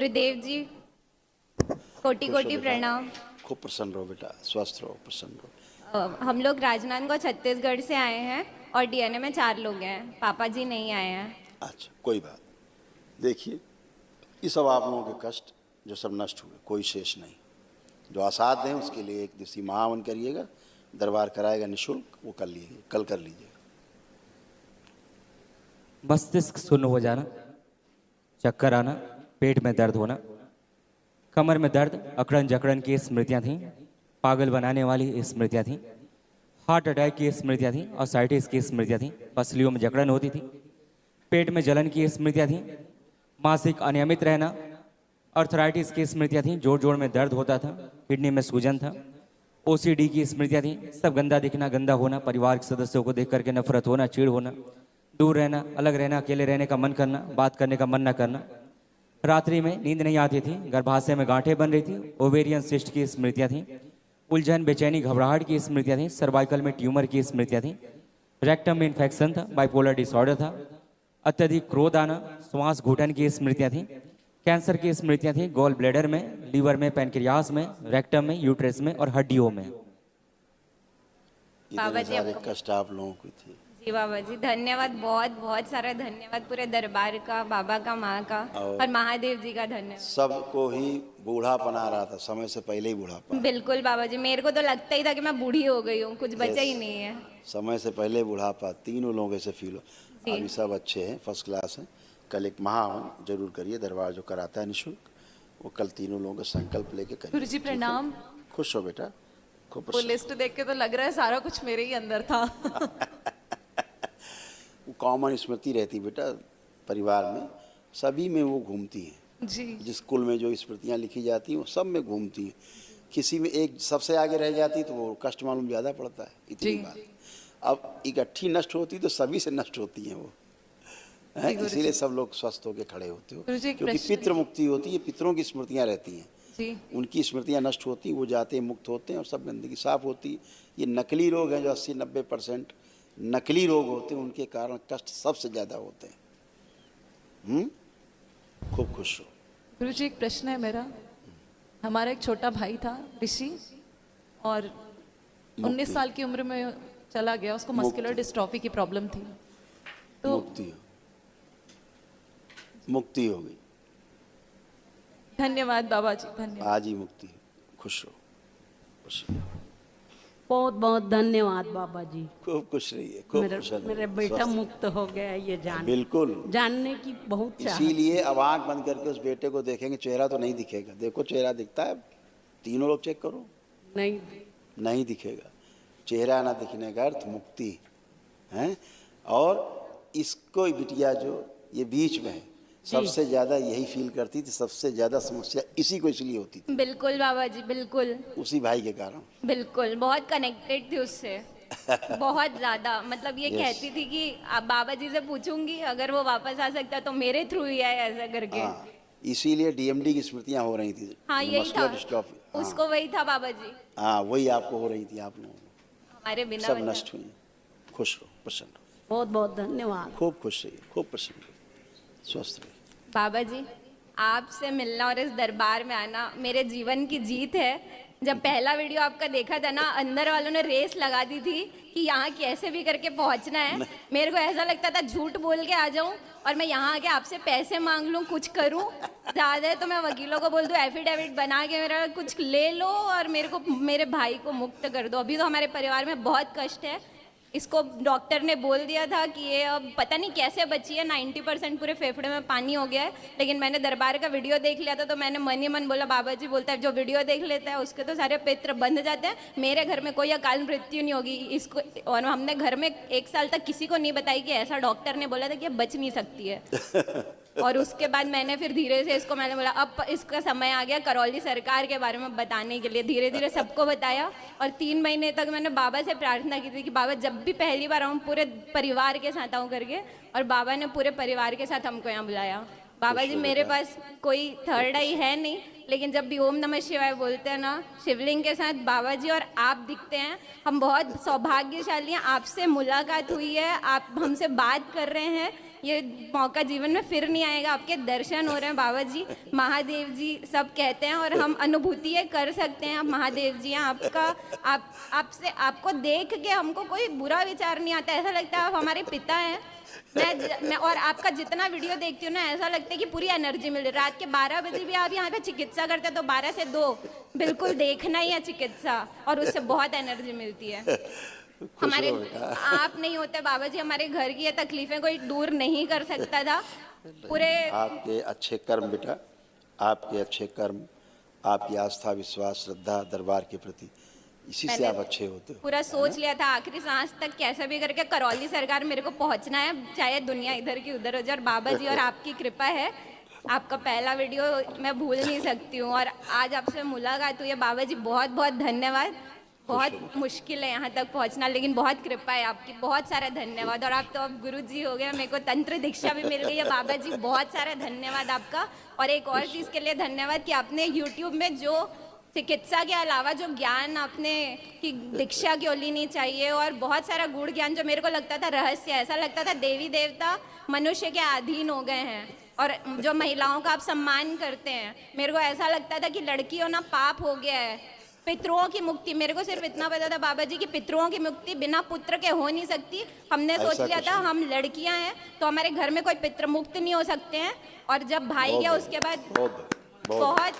गुरुदेव जी कोटि खुश हो कोटि बेटा। प्रणाम। खूब प्रसन्न रहो बेटा, स्वस्थ रहो, प्रसन्न रहो। हम लोग राजनांदगांव छत्तीसगढ़ से आए हैं और डीएनए में 4 लोग हैं। पापा जी नहीं आए हैं। अच्छा, कोई बात। देखिए, ये सब आप लोगों के कष्ट जो सब नष्ट हुए, कोई शेष नहीं। जो असाध्य है उसके लिए एक दिवसीय महावन करिएगा, दरबार कराएगा निःशुल्क, वो कर लीजिए, कल कर लीजिएगा। मस्तिष्क शून्य हो जाना, चक्कर आना, पेट में दर्द होना, कमर में दर्द, अकड़न जकड़न की स्मृतियां थीं, पागल बनाने वाली स्मृतियां थीं, हार्ट अटैक की स्मृतियां थीं, ऑसाइटिस की स्मृतियां थीं, पसलियों में जकड़न होती थी, पेट में जलन की स्मृतियां थीं, मासिक अनियमित रहना, अर्थराइटिस की स्मृतियां थीं, जोड़ जोड़ में दर्द होता था, किडनी में सूजन था, ओसीडी की स्मृतियां थीं, सब गंदा दिखना, गंदा होना, परिवार के सदस्यों को देख करके नफरत होना, चिढ़ होना, दूर रहना, अलग रहना, अकेले रहने का मन करना, बात करने का मन न करना, रात्रि में नींद नहीं आती थी, गर्भाशय में गांठें बन रही थी, ओवेरियन सिस्ट की स्मृतियां थीं, उलझन, बेचैनी, घबराहट की स्मृतियां थीं, सर्वाइकल में ट्यूमर की स्मृतियां थीं, रेक्टम में इन्फेक्शन था, बाइपोलर डिसऑर्डर था, अत्यधिक क्रोध आना, श्वास घुटन की स्मृतियां थीं, कैंसर की स्मृतियां थीं, गॉल ब्लैडर में, लीवर में, पैनक्रियास में, रेक्टम में, यूट्रस में और हड्डियों में। बाबा इतने जी सारे आपको कष्ट आप लोगों को थे। जी बाबा जी धन्यवाद, बहुत बहुत सारा धन्यवाद पूरे दरबार का, बाबा का, माँ का और महादेव जी का धन्यवाद। सबको ही बूढ़ापन आ रहा था, समय से पहले ही बूढ़ापा। बिल्कुल बाबा जी, मेरे को तो लगता ही था कि मैं बूढ़ी हो गई हूँ, कुछ बचा ही नहीं है। समय से पहले बुढ़ापा, तीनों लोगों से फील हो। जी। अभी सब अच्छे हैं, फर्स्ट क्लास हैं। कल एक महावन जरूर करिए, दरबार जो कराता है निःशुल्क, वो कल तीनों लोगों का संकल्प लेके करिए। गुरुजी प्रणाम। खुश हो बेटा, खूब वो प्रसन्न। लिस्ट देख के तो लग रहा है सारा कुछ मेरे ही अंदर था। वो कॉमन स्मृति रहती बेटा परिवार में, सभी में वो घूमती हैं। जी जिस कुल में जो स्मृतियाँ लिखी जाती हैं वो सब में घूमती हैं। किसी में एक सबसे आगे रह जाती तो वो कष्ट मालूम ज़्यादा पड़ता है, इतनी जी। बात। अब इकट्ठी नष्ट होती तो सभी से नष्ट होती हैं वो, हैं? गुरुजी। इसीलिए सब लोग स्वस्थ होकर खड़े होते हो, गुरुजी, एक क्योंकि प्रश्न पितृ मुक्ति होती है, पितरों की स्मृतियाँ रहती हैं, जी उनकी स्मृतियाँ नष्ट होती हैं, वो जाते हैं, मुक्त होते हैं और सब गंदगी साफ होती है। ये नकली रोग हैं जो 80-90% नकली रोग होते हैं, उनके कारण कष्ट सबसे ज़्यादा होते हैं। खूब खुश हो। गुरुजी, एक प्रश्न है मेरा। हमारा एक छोटा भाई था ऋषि, और 19 साल की उम्र में चला गया। उसको मस्कुलर मुक्ति। डिस्ट्रॉफी की प्रॉब्लम थी, तो मुक्ति हो गई, धन्यवाद बाबा जी, धन्यवाद। आज ही मुक्ति हो। खुश हो, खुश रहो। बहुत बहुत धन्यवाद बाबा जी। खूब खुश रहिए, खूब खुश रहिए। मेरे बेटा स्वस्थ मुक्त हो गया, ये रहिए। बिल्कुल, जानने की बहुत चाहत। इसीलिए अब आँख बंद करके उस बेटे को देखेंगे, चेहरा तो नहीं दिखेगा। देखो चेहरा दिखता है, तीनों लोग चेक करो, नहीं नहीं दिखेगा। चेहरा ना दिखने का अर्थ मुक्ति है। और इसको बिटिया जो ये बीच में है, सबसे ज्यादा यही फील करती थी, सबसे ज्यादा समस्या इसी को इसलिए होती थी, बिल्कुल बाबा जी, बिल्कुल उसी भाई के कारण। बिल्कुल, बहुत कनेक्टेड थी उससे, बहुत ज्यादा। मतलब ये Yes. कहती थी कि अब बाबा जी से पूछूंगी, अगर वो वापस आ सकता तो मेरे थ्रू ही आए, ऐसा करके। हाँ, इसीलिए डीएमडी की स्मृतियाँ हो रही थी। हाँ यही था, मस्कुलर डिस्ट्रॉफी। हाँ, उसको वही था बाबा जी, हाँ वही आपको हो रही थी, आप लोगों को हमारे बिना सब वजह। नष्ट हुई। खुश रहो, प्रसन्न रहो, बहुत बहुत धन्यवाद। खूब खुश रहिए, खूब प्रसन्न रहिए, स्वस्थ रहिए। बाबा जी, आपसे मिलना और इस दरबार में आना मेरे जीवन की जीत है। जब पहला वीडियो आपका देखा था ना, अंदर वालों ने रेस लगा दी थी कि यहाँ कैसे भी करके पहुँचना है। मेरे को ऐसा लगता था झूठ बोल के आ जाऊँ और मैं यहाँ आके आपसे पैसे मांग लूँ, कुछ करूँ। ज़्यादा है तो मैं वकीलों को बोल दूँ एफिडेविट बना के मेरा कुछ ले लो और मेरे को, मेरे भाई को मुक्त कर दो। अभी तो हमारे परिवार में बहुत कष्ट है। इसको डॉक्टर ने बोल दिया था कि ये अब पता नहीं कैसे बची है, 90% पूरे फेफड़े में पानी हो गया है। लेकिन मैंने दरबार का वीडियो देख लिया था तो मैंने मन ही मन बोला, बाबा जी बोलता है जो वीडियो देख लेता है उसके तो सारे पित्र बंध जाते हैं, मेरे घर में कोई अकाल मृत्यु नहीं होगी इसको। और हमने घर में 1 साल तक किसी को नहीं बताई कि ऐसा डॉक्टर ने बोला था कि ये बच नहीं सकती है। और उसके बाद मैंने फिर धीरे से इसको, मैंने बोला अब इसका समय आ गया करौली सरकार के बारे में बताने के लिए। धीरे धीरे सबको बताया और 3 महीने तक मैंने बाबा से प्रार्थना की थी कि बाबा जब भी पहली बार आऊँ पूरे परिवार के साथ आऊँ करके, और बाबा ने पूरे परिवार के साथ हमको यहाँ बुलाया। बाबा जी, मेरे पास कोई थर्ड आई है नहीं, लेकिन जब भी ओम नमः शिवाय बोलते हैं ना, शिवलिंग के साथ बाबा जी और आप दिखते हैं। हम बहुत सौभाग्यशाली हैं, आपसे मुलाकात हुई है, आप हमसे बात कर रहे हैं। ये मौका जीवन में फिर नहीं आएगा। आपके दर्शन हो रहे हैं बाबा जी, महादेव जी सब कहते हैं और हम अनुभूति ये कर सकते हैं। आप महादेव जी हैं, आपसे आपको देख के हमको कोई बुरा विचार नहीं आता, ऐसा लगता है आप हमारे पिता हैं। मैं और आपका जितना वीडियो देखती हूँ ना, ऐसा लगता है कि पूरी एनर्जी मिल रही है। रात के 12 बजे भी आप यहाँ पे चिकित्सा करते हैं तो 12 से 2 बिल्कुल देखना ही है चिकित्सा, और उससे बहुत एनर्जी मिलती है। हमारे आप नहीं होते बाबा जी, हमारे घर की ये तकलीफें कोई दूर नहीं कर सकता था। पूरे आपके अच्छे कर्म बेटा, आपके अच्छे कर्म, आपकी आस्था, विश्वास, श्रद्धा दरबार के प्रति, इसी से आप अच्छे होते हो। पूरा सोच लिया था आखिरी सांस तक कैसे भी करके करौली सरकार मेरे को पहुंचना है, चाहे दुनिया इधर की उधर हो जाए। और बाबा जी और आपकी कृपा है, आपका पहला वीडियो मैं भूल नहीं सकती हूँ, और आज आपसे मुलाकात हुई है। बाबा जी बहुत बहुत धन्यवाद। बहुत मुश्किल है यहाँ तक पहुँचना, लेकिन बहुत कृपा है आपकी, बहुत सारा धन्यवाद। और आप तो अब गुरु जी हो गए, मेरे को तंत्र दीक्षा भी मिल गई है। बाबा जी बहुत सारा धन्यवाद आपका। और एक और चीज़ के लिए धन्यवाद कि आपने यूट्यूब में जो चिकित्सा के अलावा जो ज्ञान आपने कि दीक्षा क्यों लेनी चाहिए, और बहुत सारा गूढ़ ज्ञान जो मेरे को लगता था रहस्य, ऐसा लगता था देवी देवता मनुष्य के अधीन हो गए हैं। और जो महिलाओं का आप सम्मान करते हैं, मेरे को ऐसा लगता था कि लड़कियों ना पाप हो गया है। पितरों की मुक्ति, मेरे को सिर्फ इतना पता था बाबा जी कि पितरों की मुक्ति बिना पुत्र के हो नहीं सकती। हमने सोच लिया था हम लड़कियां हैं तो हमारे घर में कोई पितृ मुक्त नहीं हो सकते हैं। और जब भाई गया उसके बाद बहुत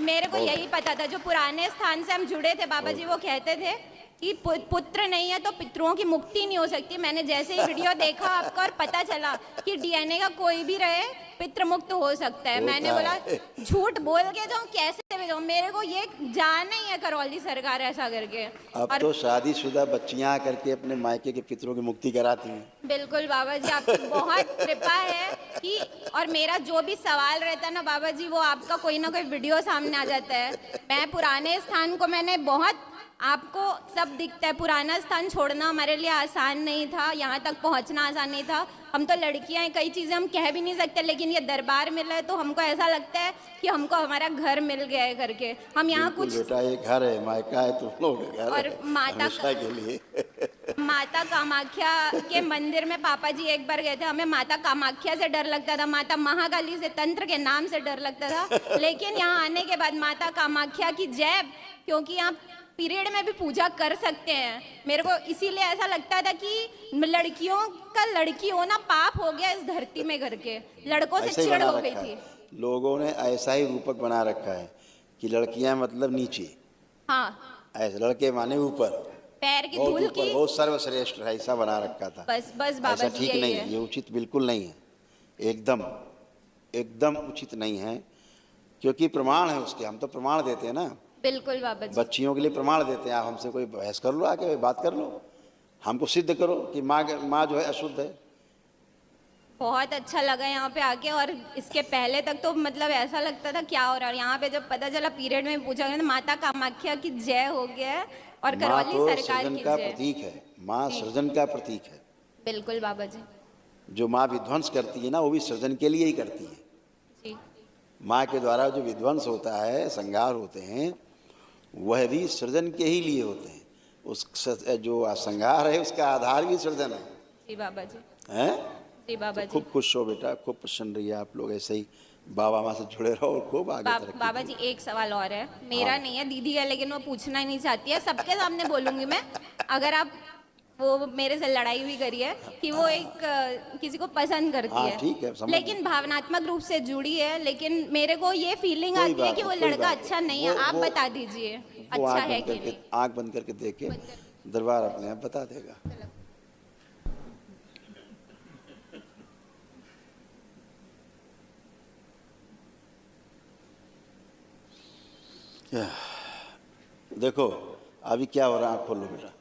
मेरे को यही पता था। जो पुराने स्थान से हम जुड़े थे बाबा जी वो कहते थे कि पुत्र नहीं है तो पितरों की मुक्ति नहीं हो सकती। मैंने जैसे ही वीडियो देखा आपका और पता चला कि डीएनए का कोई भी रहे पितृ मुक्त हो सकता है, मैंने बोला झूठ बोल के जाऊँ कैसे भी जाऊँ, मेरे को ये जाना ही है करौली सरकार ऐसा करके। अब तो शादीशुदा बच्चियां करके अपने मायके के पितरों की मुक्ति कराती हैं। बिल्कुल बाबा जी, आपकी बहुत कृपा है कि, और मेरा जो भी सवाल रहता है ना बाबा जी, वो आपका कोई ना कोई वीडियो सामने आ जाता है। मैं पुराने स्थान को मैंने बहुत, आपको सब दिखता है, पुराना स्थान छोड़ना हमारे लिए आसान नहीं था, यहाँ तक पहुँचना आसान नहीं था। हम तो लड़कियाँ हैं, कई चीज़ें हम कह भी नहीं सकते, लेकिन ये दरबार मिला है तो हमको ऐसा लगता है कि हमको हमारा घर मिल गया है करके। हम यहाँ कुछ बेटा ये घर है, मायका है, तुम लोग घर और है माता के लिए। माता कामाख्या के मंदिर में पापा जी एक बार गए थे, हमें माता कामाख्या से डर लगता था, माता महाकाली से, तंत्र के नाम से डर लगता था। लेकिन यहाँ आने के बाद माता कामाख्या की जय, क्योंकि यहाँ पीरियड में भी पूजा कर सकते हैं। मेरे को इसीलिए ऐसा लगता था कि लड़कियों का लड़की होना पाप हो गया इस धरती में करके, लड़कों से चिढ़ हो गई थी। लोगों ने ऐसा ही रूपक बना रखा है कि लड़कियां मतलब नीचे, हाँ ऐसे लड़के माने ऊपर, पैर की बहुत धूल ऊपर, की, बहुत सर्वश्रेष्ठ है, ऐसा बना रखा था। बस बाबा ऐसा जी ठीक यही नहीं है। है, ये उचित बिल्कुल नहीं है, एकदम एकदम उचित नहीं है, क्योंकि प्रमाण है उसके, हम तो प्रमाण देते हैं ना, बिल्कुल बाबा जी, बच्चियों के लिए प्रमाण देते हैं। आप हमसे कोई बहस कर लो, आके बात कर लो, हमको सिद्ध करो कि माँ जो है अशुद्ध है। बहुत अच्छा लगा यहाँ पे आके। और इसके पहले तक तो मतलब ऐसा लगता था क्या हो रहा है, यहाँ पे जब पता चला पीरियड में पूछा गया तो माता कामाख्या की जय हो गया है और माँ करौली तो सरकार सृजन की का जय। प्रतीक है, माँ सृजन का प्रतीक है। बिल्कुल बाबा जी, जो माँ विध्वंस करती है ना, वो भी सृजन के लिए ही करती है। जी माँ के द्वारा जो विध्वंस होता है, संहार होते हैं, वह भी सृजन के ही लिए होते हैं। उस जो संहार है उसका आधार भी सृजन है। जी बाबा जी, हैं? जी बाबा जी। खूब खुश हो बेटा, खूब प्रसन्न रहिए आप लोग, ऐसे ही बाबा माँ से जुड़े रहो और खूब आगे तरक्की बाबा जी एक सवाल और है, मेरा नहीं है, दीदी है, लेकिन वो पूछना ही नहीं चाहती है, सबके सामने बोलूंगी मैं। अगर आप वो मेरे से लड़ाई भी करी है कि वो एक किसी को पसंद करती हाँ, है, ठीक है, समझ लेकिन भावनात्मक रूप से जुड़ी है, लेकिन मेरे को ये फीलिंग कोई आती है बात कि वो नहीं, कोई लड़का बात अच्छा नहीं। नहीं है। आप वो बता दीजिए वो अच्छा है कि नहीं। आँख बंद करके देखे, दरबार अपने आप बता देगा। क्या देखो अभी क्या हो रहा है, आँख खोलो बेटा।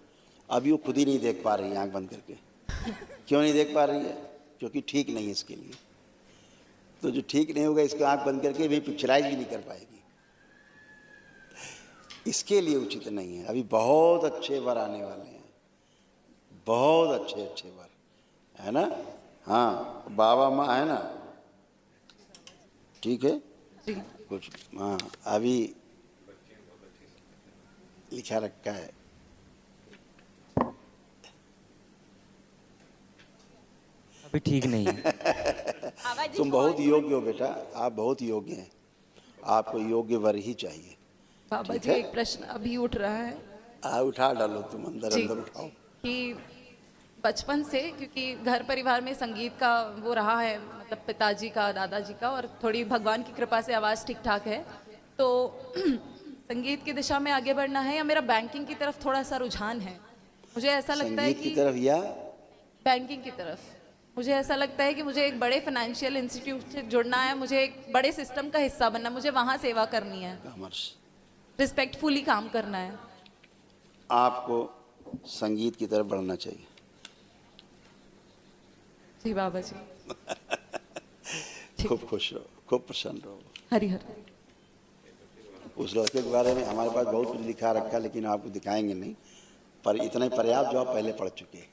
अभी वो खुद ही नहीं देख पा रही है आँख बंद करके। क्यों नहीं देख पा रही है? क्योंकि ठीक नहीं है इसके लिए। तो जो ठीक नहीं होगा इसको आँख बंद करके भी पिक्चराइज भी नहीं कर पाएगी, इसके लिए उचित नहीं है। अभी बहुत अच्छे वर आने वाले हैं, बहुत अच्छे अच्छे वर, है ना? हाँ, बाबा माँ है ना, ठीक है कुछ, हाँ अभी लिखा रखा है। भी ठीक नहीं है। आवाज तुम बहुत योग्य हो बेटा, आप बहुत योग्य हैं, आपको योग्य वर ही चाहिए। बाबा ठीक जी है। एक प्रश्न अभी उठ रहा है उठा डालो तुम, अंदर जी, अंदर उठाओ। कि बचपन से क्योंकि घर परिवार में संगीत का वो रहा है, मतलब पिताजी का, दादाजी का, और थोड़ी भगवान की कृपा से आवाज़ ठीक ठाक है, तो संगीत की दिशा में आगे बढ़ना है या मेरा बैंकिंग की तरफ थोड़ा सा रुझान है। मुझे ऐसा लगता है संगीत की कि तरफ या बैंकिंग की तरफ, मुझे ऐसा लगता है कि मुझे एक बड़े फाइनेंशियल इंस्टीट्यूट से जुड़ना है, मुझे एक बड़े सिस्टम का हिस्सा बनना है, मुझे वहाँ सेवा करनी है, कॉमर्स। रिस्पेक्टफुली काम करना है। आपको संगीत की तरफ बढ़ना चाहिए। जी बाबा जी। खूब खुश रहो, खूब प्रसन्न रहो। हरि हर। उस लड़के के बारे में हमारे पास बहुत कुछ लिखा रखा है, लेकिन आपको दिखाएंगे नहीं, पर इतना ही पर्याप्त जो आप पहले पढ़ चुके हैं।